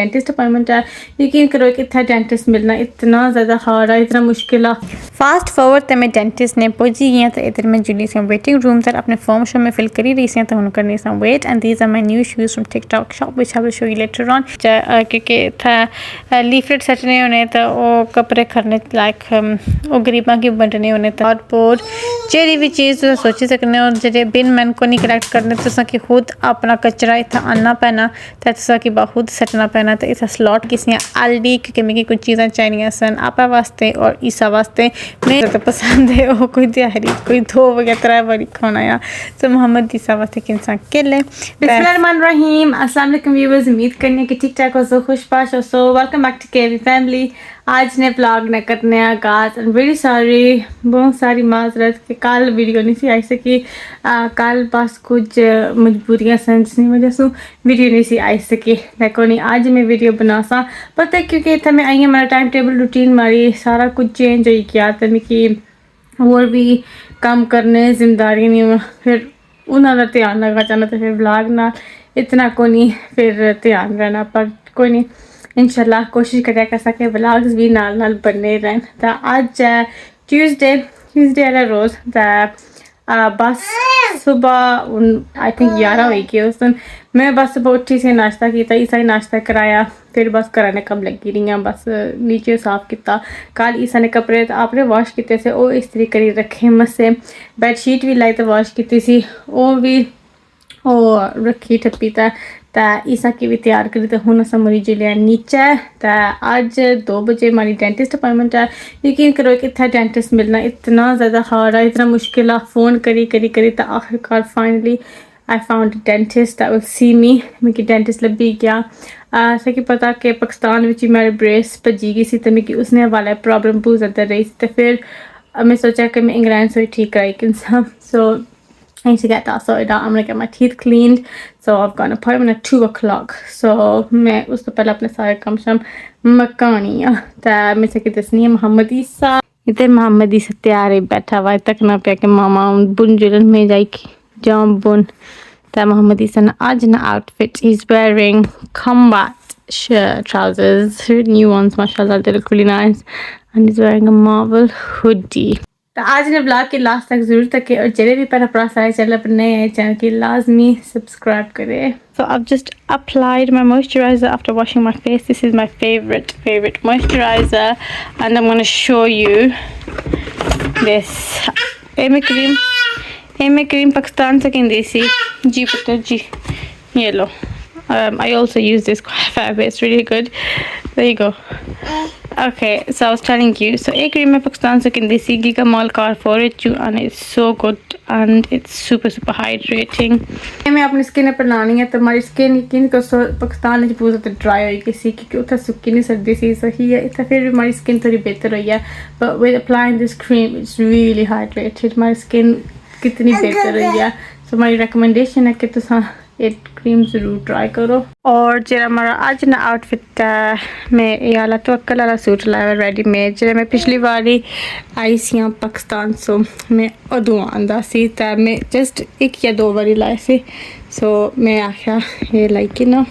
Dentist appointment है। यकीन करो कि इतना डेंटिस्ट मिलना इतना ज़्यादा हार्ड है, इतना मुश्किल है। फास्ट फॉरवर्ड तो मैं डेंटिस्ट ने पहुंची गई तो इधर मैं जुली से वेटिंग रूम तक अपने फॉर्म शो में फिल करी रही थी तो उन्होंने करनी सा wait and these are my new shoes from TikTok shop which I will show you later on. क्योंकि इतना लीफलेट सटने होने तो वो कपड़े खरने लाइक वो गरीबा की बंटने होने तो कार्डबोर्ड जेरी भी चीज़ सोची सकने और जेरे बिन मैन को नहीं कलेक्ट करने तो कि खुद अपना कचरा इतना आना पैना तो कि खुद सटना पैना तो इतना स्लॉट किसी आलडी क्योंकि मिगी कुछ चीज़ें चाहिए सन आपा वास्ते और ईसा वास्ते मेरे तो पसंद है वो कोई दिहाड़ी कोई 2 वगैरह बड़ी खाना या तो मोहम्मद ईसा वास्ते कि इंसान के लिए बिस्मिल्लाहिर्रहमानिर्रहीम। अस्सलाम वालेकुम व्यूअर्स, उम्मीद करने की ठीक ठाक हो सो खुशपाश हो सो। Welcome back to KV family. आज ने व्लॉग न करने आगाज एंड वेरी सॉरी, बहुत सारी माजरत कि कल वीडियो नहीं सी आई सकी। कल बस कुछ मजबूरियां सन जिसकी वजह से वीडियो नहीं सी आई सकी। देखो नहीं आज मैं वीडियो बना सा पता है क्योंकि इतना मैं आई हूँ मेरा टाइम टेबल रूटीन मारी सारा कुछ चेंज हो गया तो मिकी और भी काम करने जिम्मेदारी नहीं फिर उन्होंने ध्यान लगा जाना तो फिर व्लॉग ना इतना को नहीं फिर ध्यान रहना पर कोई नहीं इंशाल्लाह कोशिश करें कर सके व्लॉग्स भी नाल नाल बनने रहन। तो आज ट्यूसडे वाला रोज़ बस सुबह आई थिंक 11 हुई उस दिन मैं बस सुबह उठी से नाश्ता किया ईसा ही नाश्ता कराया फिर बस कराने कब लगी रही हैं बस नीचे साफ किया। कल ईसा ने कपड़े तो आपने वॉश किए से वो इस्त्री करी रखे मस्से बैडशीट भी लाई तो वॉश की सी वो भी वो रखी ठप्पी था ईसा की भी तैयार करी तो हूँ अस मरीज लिया नीचे तो अज 2 बजे हमारी डेंटिस्ट अपॉइंटमेंट है। यकीन करो कि इतना डेंटिस्ट मिलना इतना ज़्यादा हार्ड है, इतना मुश्किल है। फ़ोन करी तो आखिरकार finally I found dentist that will see me. मिगी डेंटिस्ट लभी गया ऐसा कि पता कि पाकिस्तान में मेरे ब्रेस भजी गई सी तो मिगी उसने वाला प्रॉब्लम बहुत ज़्यादा रही तो फिर मैं सोचा कि मैं इंग्लैंड से ठीक कराई कि सो I need to get that sorted out. I'm gonna get my teeth cleaned. So I've got an appointment at 2 o'clock. So मैं उस तो पहले अपने सारे काम शाम मकानी है तो मैं से कि दसनी है मोहम्मद ईसा इधर मोहम्मद ईसा तैयार है बैठा हुआ है तक ना पे कि मामा बुन जुलन में जाएगी जाम बुन तो मोहम्मद ईसा ना आज ना outfit he's wearing combat trousers new ones mashallah they look really nice and he's wearing a Marvel hoodie। तो आज ने ब्लॉग के लास्ट तक जरूर तक और जरे भी पर अपना सारे चैनल पर नए आए चैनल की लाजमी सब्सक्राइब करें। So I've just applied my moisturizer after washing my face. This is my favorite moisturizer and I'm going to show you this M cream Pakistan से कहती सी जी पुत्र जी ये लो। I also use this quite a bit. It's really good. There you go. Okay, so I was telling you. So एक cream मैं पाकिस्तान से कहती सी giga mall car for it and it's so good and it's super hydrating। मैं अपनी skin पर लानी है तो हमारी स्किन यकीन को पाकिस्तान में बहुत ज़्यादा ड्राई हो गई सी क्योंकि उतना सुक्की नहीं सर्दी सी सही है इतना फिर भी हमारी स्किन थोड़ी बेहतर हुई है but with applying this cream it's really hydrated। हमारी स्किन कितनी बेहतर हुई है so हमारी रिकमेंडेशन है कि तुम ये क्रीम ज़रूर ट्राई करो। और जो हमारा आज ना आउटफिट मैं ये वाला तो अक्ल वाला सूट लाया रेडीमेड जो मैं पिछली बार ही आई सी यहाँ पाकिस्तान सो मैं उदू आंदा सी तो मैं जस्ट 1 या 2 बारी लाए सी सो मैं आख्या ये लाई कि ना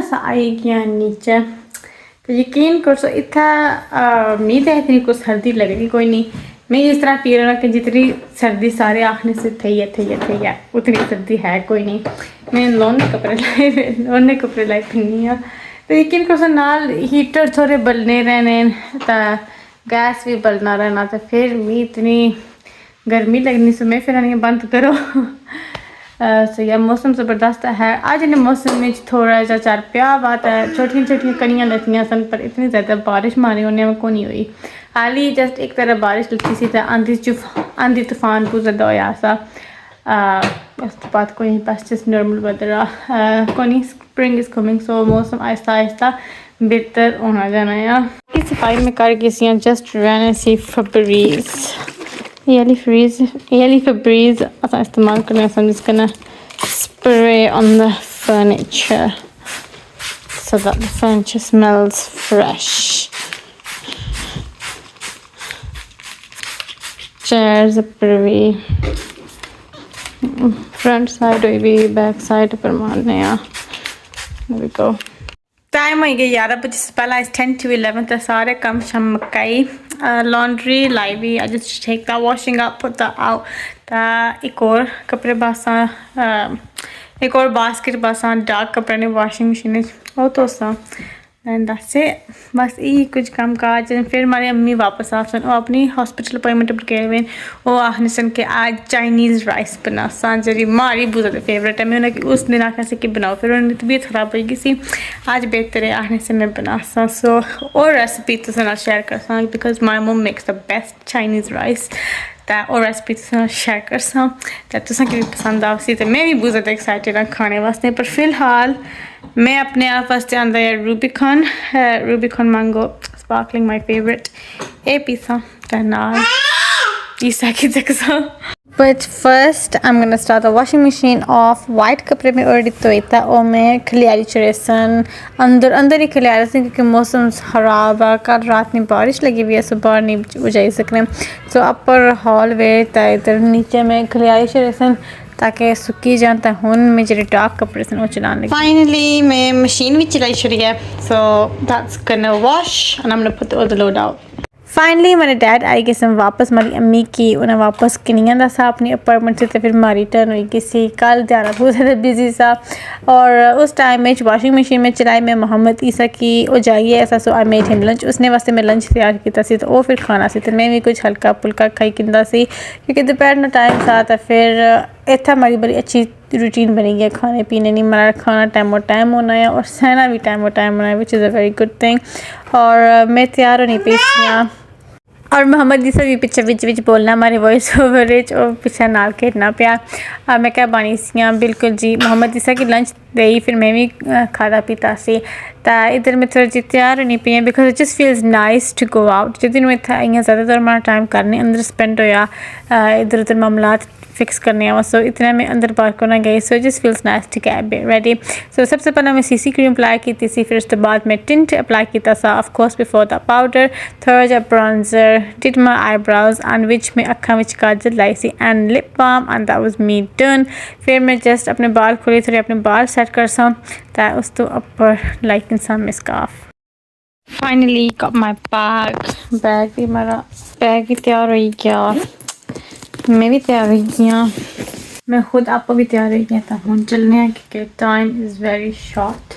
सा आई गया नीचे तो यकीन कर सो इतना मीह तो इतनी कुछ सर्दी लगेगी कोई नहीं मैं इस तरह फील रहा कि जितनी सर्दी सारे आखने से थी है उतनी सर्दी है कोई नहीं। मैं लोने कपड़े लाए फिरनी हाँ तो यकीन करो नाल हीटर थोड़े बलने रहने तो गैस भी बलना रहना तो फिर मी इतनी गर्मी लगनी सो मैं फिर बंद करो। सो यह मौसम ज़बरदस्त है। आज इन मौसम में थोड़ा जा चल पिया बात है छोटियां कनियां लथियां सन पर इतनी ज़्यादा बारिश मारी उन्हें को नहीं हुई हाल ही जस्ट एक तरह बारिश लगी सी तो आंधी तूफान बहुत ज़्यादा होया सा उस तो बाद कोई बस जस्ट नॉर्मल वेदर कोई स्प्रिंग इज़ कमिंग सो मौसम आहिस्ता आहिस्ता बेहतर होना जाना है। सफाई में कर गई जस्ट रहने सी फब्रीज ये फब्रीज असा इस्तेमाल करने just gonna spray on the furniture so that the furniture smells fresh। chairs पर भी फ्रंट साइड हुई भी बैक साइड पर मारने there we go। टाइम हो गया 11 बजे से पहला इस 10 to 11 तो सारे कम शम मकाई लॉन्ड्री लाई भी I just take that washing up put that out ता एक और कपड़े बासा एक और बास्केट बासा डार्क कपड़े ने वॉशिंग मशीन वो तो सा एंड दैट्स इट बस यही कुछ काम काज फिर हमारी अम्मी वापस आ सन वो अपनी हॉस्पिटल अपॉइंटमेंट पर गए हुए वो आखने सन के आज चाइनीज़ राइस बना सा जी मारी बहुत ज़्यादा फेवरेट है मैं उन्हें उस दिन आखने से कि बनाओ फिर उन्हें तबीयत ख़राब हो गई सी आज बेहतर है आखने से मैं बना सा सो और रेसिपी तो नाल शेयर कर सा बिकॉज माई मम makes the best Chinese rice तो और रेसिपी तो शेयर कर सा तो तुसा कि पसंद आ सी तो मैं भी बहुत ज़्यादा एक्साइटेड हाँ खाने वास्ते पर फिलहाल मैं अपने आप वास्ते आंदा है Rubicon mango sparkling my favourite ए पीसा तो नाल ईसा की जगह But first, I'm gonna start the washing machine off. White कपड़े में already धोए था और मैं खलियारी चढ़े सन अंदर ही खलियारे सन क्योंकि मौसम खराब है कल रात में बारिश लगी हुई है सो बाहर नहीं जा सकने सो अपर हॉल वे था इधर नीचे में खलियारी चढ़े सन ताकि सुकी जान तो हुन में जो डार्क कपड़े सन वो चलाने लगी फाइनली मैं मशीन भी चलाई छड़ी है so that's gonna wash and I am gonna put all the load out finally मेरे डैड आई गए सन वापस मेरी अम्मी की उन्हें वापस किनियां दा सा अपनी अपार्टमेंट से तो फिर मारी टर्न हुई किसी कल ध्यान बहुत ज़्यादा बिजी सा और उस टाइम में वॉशिंग मशीन में चलाई मैं मोहम्मद ईसा की वो जाइए ऐसा सो आई मेड हिम लंच उसने वास्ते मैं लंच तैयार किया सी तो वो फिर खाना सी तो मैं भी कुछ हल्का फुल्का खाई किंदा सी क्योंकि दोपहर का टाइम था तो फिर इतना हमारी बड़ी अच्छी रूटीन बनी गई खाने पीने नहीं हमारा खाना टाइम होना है और सहना भी टाइम होना है which is a very good thing और मैं तैयार होनी पी और मोहम्मद ईसा भी पिछे विच बोलना हमारे वॉइस ओवर और पिछे नाल खेडना पिया मैं क्या बनी सी बिल्कुल जी मोहम्मद ईसा की लंच दे फिर मैं भी खादा पीता सी तो इधर मैं थोड़ी जी तैयार होनी पी because it just feels nice to go out जिस दिन मैं इतना इं ज़्यादातर हमारा टाइम करने अंदर स्पेंड होया इधर उधर मामलात फिक्स करने आवा सो इतना मैं अंदर पार्क करना गई so just feels nice to get ready so सबसे पहले मैं सीसी क्रीम अप्लाई की थी फिर उसके बाद मैं टिंट अप्लाई किया सा of course before the powder थोड़ा जा bronzer did my eyebrows and विच मैं अखा विच काजल लाई सी and lip balm and that was me done फिर मैं जस्ट अपने बाल खोले थोड़े अपने बाल सेट कर सा तो उस तो अपर लाइक इंसान में scarf finally got my bag भी हमारा बैग भी तैयार हो गया मैं भी तैयार हुई गया मैं खुद आपको भी तैयार हुई गया था हम चलने हैं क्योंकि टाइम इज़ वेरी शॉर्ट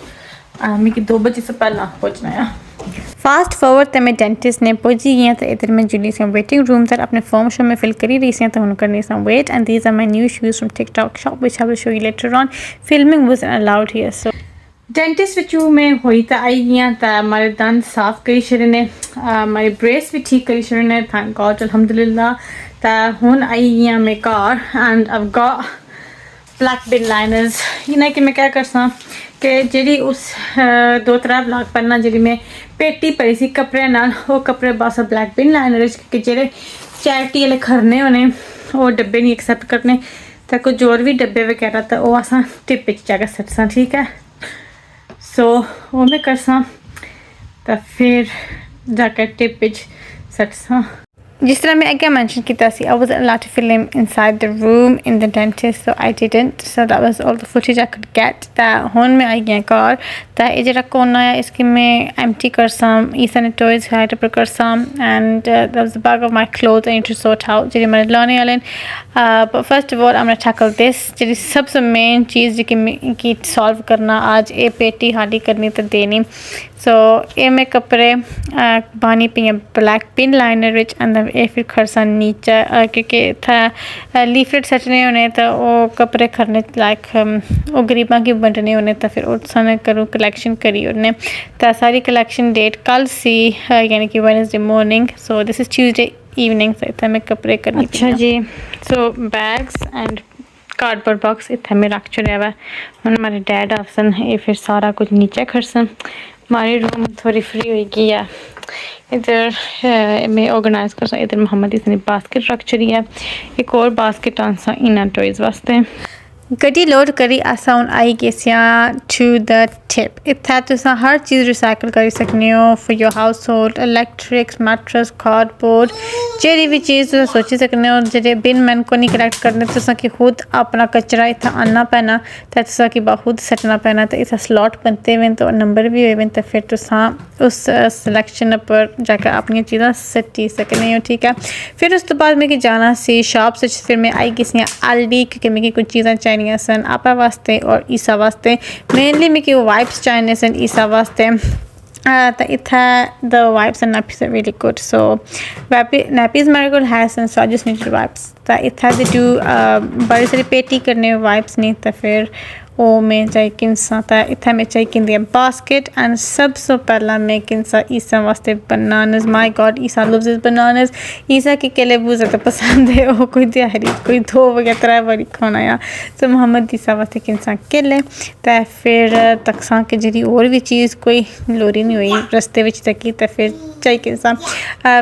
मैं 2 बजे से पहला पहुँचना है फास्ट फॉरवर्ड तो मैं डेंटिस्ट ने पहुंची गई तो इधर मैं जुली से वेटिंग रूम तक अपने फॉर्म शो में फिल करी रही तो उन्होंने करनी some wait and these are my new shoes from TikTok shop which I will show you later on filming was allowed here so dentist विचू में हुई तो आई गई तो हमारे दंद साफ करी छड़े ने हमारे ब्रेस भी ठीक करी छड़े ने थैंक गॉड अल्हम्दुलिल्लाह तो हुन आई गई मैं घर and I got black bin liners इन्हें कि मैं क्या कर सा कि जी उस 2-3 ब्लॉक पहना जी मैं पेटी पई सी कपड़े नाल वो कपड़े बस ब्लैक बिन लाइनर कि जेह्ड़े चैरिटी वाले खरने होने वो डब्बे नहीं एक्सैप्ट करने तो कुछ और भी डब्बे वगैरह तो वो अस टिप जाकर सटसा ठीक है सो वो मैं करसा तो फिर जाकर टिप सटसा जिस तरह मैं अगे मेंशन किया सी I was allowed to film inside the room in the dentist so I didn't so that was all the footage I could get हुन मैं आई गया घर तो ये जो कोना है इसकी मैं एम्प्टी कर सम ईसा ने टॉयज हाइड अप कर some and that was the bag of my cloth I need to sort out जो मेरे लाने वाले but first of all I am gonna tackle this जी सबसे मेन चीज़ की सॉल्व करना आज ये पेटी हाली करनी तो देनी सो ये मैं कपड़े पानी पी ब्लैक पिन लाइनर विच अंदर ये फिर खरसा नीचे क्योंकि था लीफलेट सटने होने तो वो कपड़े खरने लाइक वो गरीबा की बंटने होने तो फिर उस करूँ कलेक्शन करी उन्हें तो सारी कलेक्शन डेट कल सी यानी कि Wednesday morning so this is Tuesday evening से इतना मैं कपड़े करनी अच्छा जी सो बैग्स एंड कार्डबोर्ड बॉक्स इतना मैं रख छड़िया हुआ हूँ हमारे डैड आसन ये फिर सारा कुछ नीचे खरसन हमारी रूम थोड़ी फ्री हो गई है इधर मैं ऑर्गेनाइज कर इधर मोहम्मद इसने बास्केट रख छड़ी है एक और बास्केट आंसा इन टॉयज वास्ते गड्डी लोड करी असां हून आई गेसियां टू द टिप। इत्थै तुस हर चीज़ रिसाइकल करी सकने हो for your household, electrics, mattress, cardboard, जेह्ड़ी भी चीज़ तुस सोची सकने हो। जेह्ड़े बिन मैन को नहीं कलैक्ट करने, तुसें कि खुद अपना कचरा इत्थै आनना पैना ते तुसें कि खुद सट्टना पैना। ते इत्थै स्लॉट बनते हुए तो नंबर भी होए ते फिर तुसां उस सिलेक्शन पर जाकर अपनी चीज़ां सट्टी सकने हो। ठीक है, फिर उस तो बाद मिगी जाना सी शॉप च। फिर मैं आई गेसी एलडी क्योंकि मिगी कुछ चीज़ां चाहिए सन आपा वास्ते और ईसा वास्ते। मेनली मिगी वाइप्स चाहिए सन ईसा वास्ते। तो इत्थै the wipes and nappies are really good. So nappies मेरे को है सन, so I just need wipes. तो इत्थै दे टू बड़ी सारी पेटी करने वाइप्स नहीं तो फिर वो मैं चाहिए किनसा। तो इत्थै मैं चाहिए किंदी बास्केट एंड सब सो पहला मैं किनसा ईसा वास्ते bananas. My God, Isa loves his bananas. Isa के केले बहुत ज़्यादा पसंद है, वो कोई दिहाड़ी कोई 2 या 3 बारी खाना या। तो मोहम्मद ईसा वास्ते किनसा केले। तो फिर तकसा के जी और भी चीज़ कोई लोरी नहीं हुई रस्ते विच तकी। तो फिर चाहिए किनसा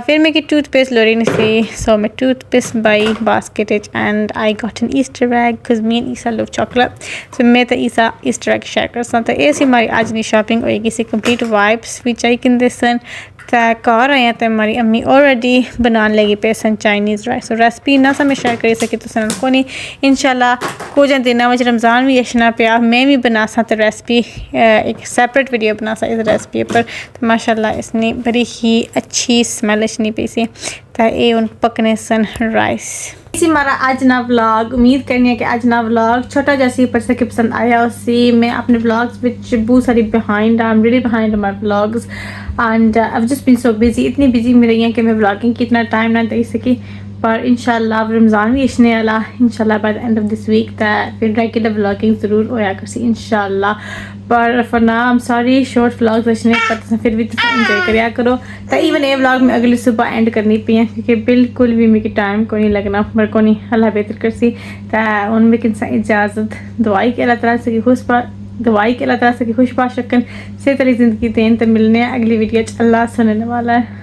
फिर मैं टूथपेस्ट लोरी नहीं सी। सो मैं toothpaste by basket and I got an Easter egg because me and Isa love chocolate. So मैं तो ईसा ईस्टर एग शेयर कर सा। तो ये सी हमारी अज की शॉपिंग होएगी सी कंप्लीट। वाइप्स भी चाहिए किंदे सन। तो घर आया तो हमारी अम्मी ऑलरेडी बनाने लगी पे सन चाइनीज़ राइस। रेसिपी ना सा मैं शेयर कर सकी तो को नहीं। इंशाल्लाह कुछ दिनों में रमज़ान भी अशना पिया मैं भी बना सा तो रेसिपी एक सैपरेट वीडियो बना सा इस रेसिपी पर। तो माशाल्लाह इसने बड़ी ही अच्छी स्मैल अचनी पई सी। तो ये हूँ पकने सन राइस। इसी हमारा अज ना व्लॉग उम्मीद करनी है कि अज ना व्लॉग छोटा जैसी पर से पसंद आया। उसी मैं अपने व्लॉग्स विच बहुत सारी behind I am really behind my vlogs and I just been so busy. इतनी बिजी में रही हैं कि मैं व्लॉगिंग की इतना टाइम ना दे सकी। पर इंशाल्लाह रमज़ान भी अशने वाला इंशाल्लाह by the end of this week. तो फिर रेगुलर व्लॉगिंग ज़रूर होया करसी इंशाल्लाह। पर for now I am sorry short vlogs अशने पर फिर भी एंजॉय करिया करो। तो इवन ये व्लॉग मैं अगली सुबह एंड करनी पी है क्योंकि बिल्कुल भी मेरे टाइम को नहीं लगना मेरे को नहीं अल्लाह बेहतर करसी। तो उन में किन इजाज़त दुआई के अल्लाह ताला से खुश दुआई के अल्लाह ताला से खुश पाश रखन से तेरी ज़िंदगी देन। तो मिलने अगली वीडियो अल्लाह सुनने वाला है।